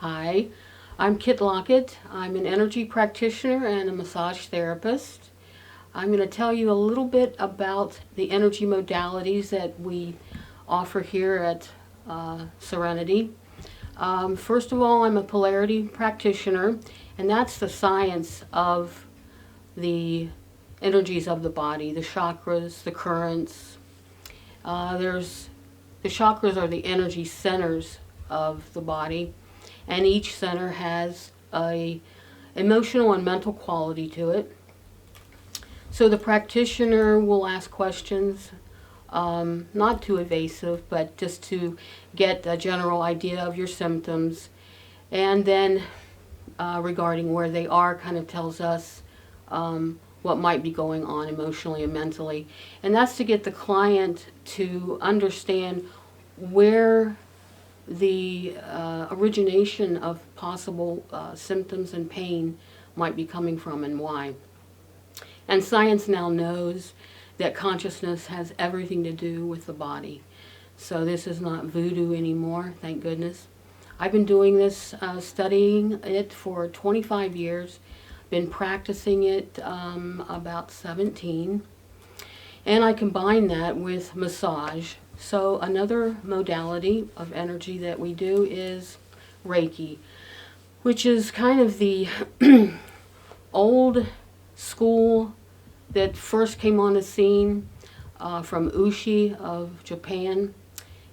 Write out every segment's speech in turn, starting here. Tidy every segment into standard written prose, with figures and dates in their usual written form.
Hi, I'm Kitt Lockett. I'm an energy practitioner and a massage therapist. I'm going to tell you a little bit about the energy modalities that we offer here at Serenity. First of all, I'm a Polarity practitioner, and that's the science of the energies of the body, the chakras, the currents. The chakras are the energy centers of the body, and each center has a emotional and mental quality to it. So the practitioner will ask questions, not too evasive, but just to get a general idea of your symptoms, and then regarding where they are, kind of tells us what might be going on emotionally and mentally. And that's to get the client to understand where the origination of possible symptoms and pain might be coming from and why. And science now knows that consciousness has everything to do with the body. So this is not voodoo anymore, thank goodness. I've been doing this, studying it for 25 years, been practicing it about 17, and I combine that with massage. So another modality of energy that we do is Reiki, which is kind of the old school that first came on the scene from Ushi of Japan.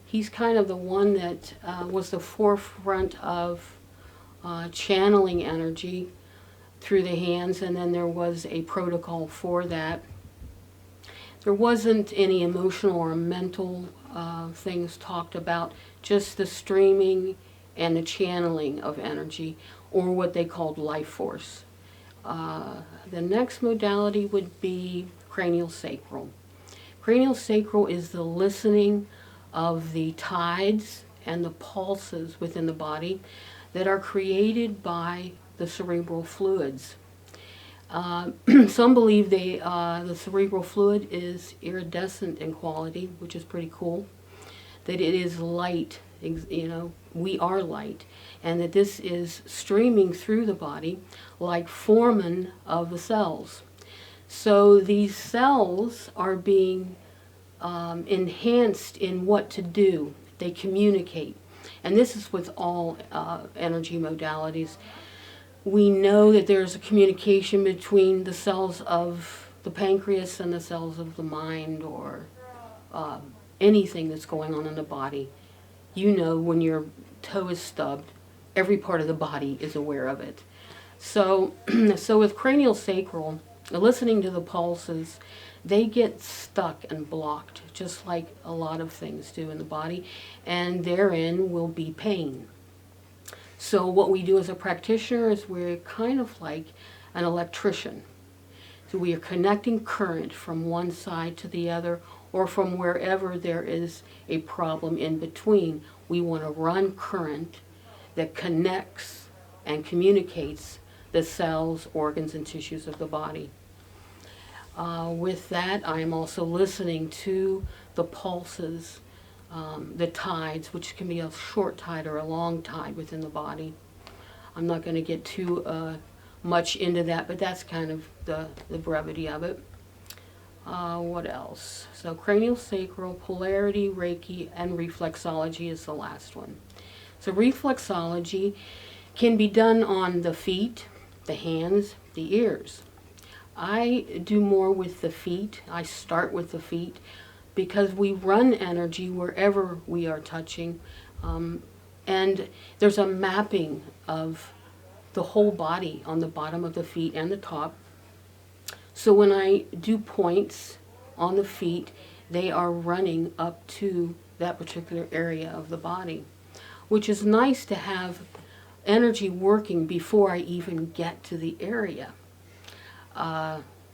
He's kind of the one that was the forefront of channeling energy through the hands, and then there was a protocol for that. There wasn't any emotional or mental things talked about, just the streaming and the channeling of energy, or what they called life force. The next modality would be craniosacral. Craniosacral is the listening of the tides and the pulses within the body that are created by the cerebral fluids. Some believe the cerebral fluid is iridescent in quality, which is pretty cool. That it is light, we are light, and that this is streaming through the body like foramen of the cells. So these cells are being enhanced in what to do. They communicate. And this is with all energy modalities. We know that there's a communication between the cells of the pancreas and the cells of the mind, or anything that's going on in the body. You know, when your toe is stubbed, every part of the body is aware of it. So, so with craniosacral, listening to the pulses, they get stuck and blocked, just like a lot of things do in the body, and therein will be pain. So what we do as a practitioner is we're kind of like an electrician. So we are connecting current from one side to the other, or from wherever there is a problem in between. We want to run current that connects and communicates the cells, organs, and tissues of the body. With that, I am also listening to the pulses, the tides, which can be a short tide or a long tide within the body. I'm not going to get too much into that, but that's kind of the brevity of it. What else? So craniosacral, polarity, Reiki, and reflexology is the last one. So reflexology can be done on the feet, the hands, the ears. I do more with the feet. I start with the feet because we run energy wherever we are touching, and there's a mapping of the whole body on the bottom of the feet and the top. So when I do points on the feet, they are running up to that particular area of the body, which is nice to have energy working before I even get to the area.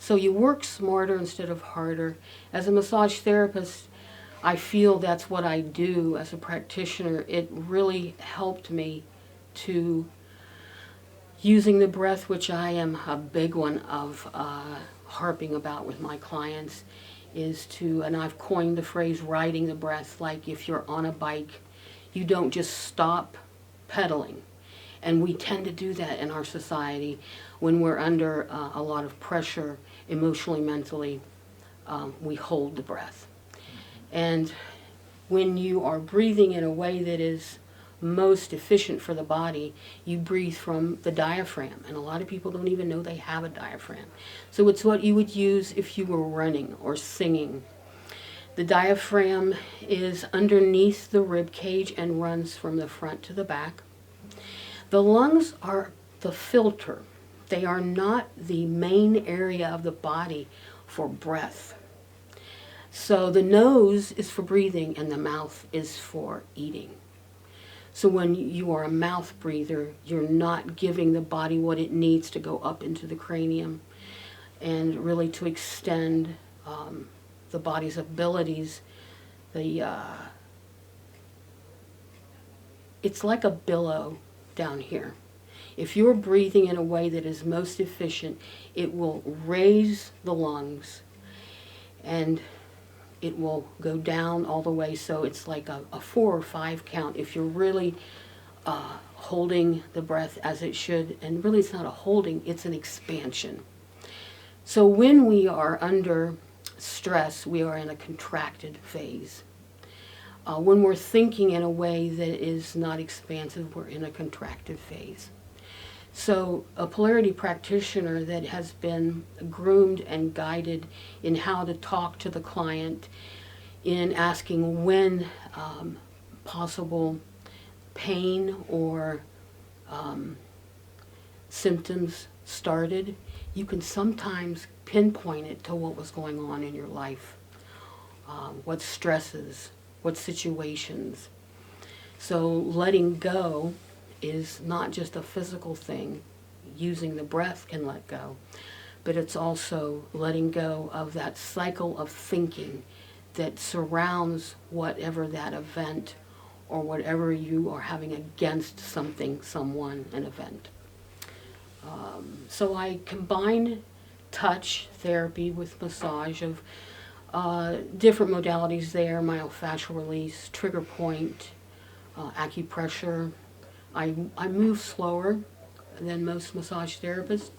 So you work smarter instead of harder. As a massage therapist, I feel that's what I do as a practitioner. It really helped me to using the breath, which I am a big one of harping about with my clients, is to, and I've coined the phrase riding the breath, like if you're on a bike, you don't just stop pedaling. And we tend to do that in our society when we're under a lot of pressure, emotionally, mentally. We hold the breath. And when you are breathing in a way that is most efficient for the body, you breathe from the diaphragm. And a lot of people don't even know they have a diaphragm. So it's what you would use if you were running or singing. The diaphragm is underneath the rib cage and runs from the front to the back. The lungs are the filter. They are not the main area of the body for breath. So the nose is for breathing and the mouth is for eating. So when you are a mouth breather, you're not giving the body what it needs to go up into the cranium and really to extend the body's abilities. It's like a billow down here. If you're breathing in a way that is most efficient, it will raise the lungs and it will go down all the way, so it's like a 4 or 5 count if you're really holding the breath as it should. And really it's not a holding, it's an expansion. So when we are under stress, we are in a contracted phase. When we're thinking in a way that is not expansive, we're in a contracted phase. So a polarity practitioner that has been groomed and guided in how to talk to the client, in asking when possible pain or symptoms started, you can sometimes pinpoint it to what was going on in your life, what stresses, what situations. So letting go is not just a physical thing. Using the breath can let go, but it's also letting go of that cycle of thinking that surrounds whatever that event or whatever you are having against something, someone, an event. So I combine touch therapy with massage of different modalities there: myofascial release, trigger point, acupressure. I move slower than most massage therapists.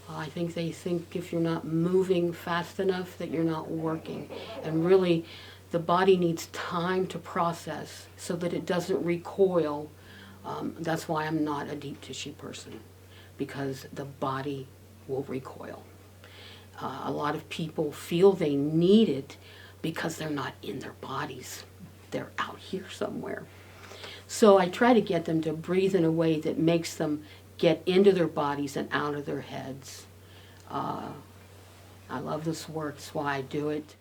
I think they think if you're not moving fast enough that you're not working. And really, the body needs time to process so that it doesn't recoil. That's why I'm not a deep tissue person, because the body will recoil. A lot of people feel they need it because they're not in their bodies. They're out here somewhere. So I try to get them to breathe in a way that makes them get into their bodies and out of their heads. I love this work, that's why I do it.